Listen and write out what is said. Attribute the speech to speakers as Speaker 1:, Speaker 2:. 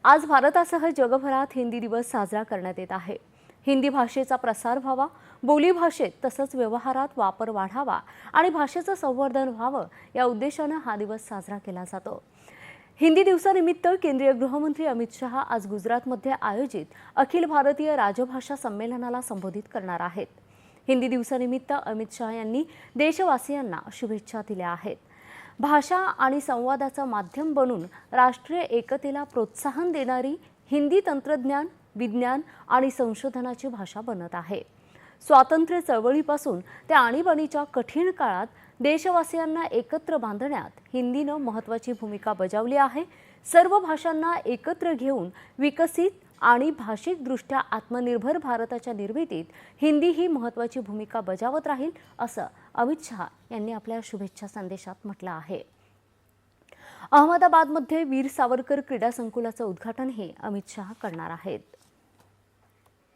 Speaker 1: आज भारतासह जगभरात हिंदी दिवस साजरा करण्यात येत आहे। हिंदी भाषेचा प्रसार व्हावा, बोली भाषेत तसंच व्यवहारात वापर वाढावा आणि भाषेचं संवर्धन व्हावं या उद्देशानं हा दिवस साजरा केला जातो। हिंदी दिवसानिमित्त केंद्रीय गृहमंत्री अमित शहा आज गुजरातमध्ये आयोजित अखिल भारतीय राजभाषा संमेलनाला संबोधित करणार आहेत। हिंदी दिवसानिमित्त अमित शहा यांनी देशवासियांना शुभेच्छा दिल्या आहेत। भाषा आणि संवादाचं माध्यम बनून राष्ट्रीय एकतेला प्रोत्साहन देणारी हिंदी तंत्रज्ञान, विज्ञान आणि संशोधनाची भाषा बनत आहे। स्वातंत्र्य चळवळीपासून ते आणीबाणीच्या कठीण काळात देशवासियांना एकत्र बांधण्यात हिंदीनं महत्त्वाची भूमिका बजावली आहे। सर्व भाषांना एकत्र घेऊन विकसित आणि भाषिकदृष्ट्या आत्मनिर्भर भारताच्या निर्मितीत हिंदी ही महत्त्वाची भूमिका बजावत राहील, असं अमित शहा यांनी आपल्या शुभेच्छा संदेशात म्हटलं आहे। अहमदाबादमध्ये वीर सावरकर क्रीडा संकुलाचं उद्घाटनही अमित शहा करणार आहेत।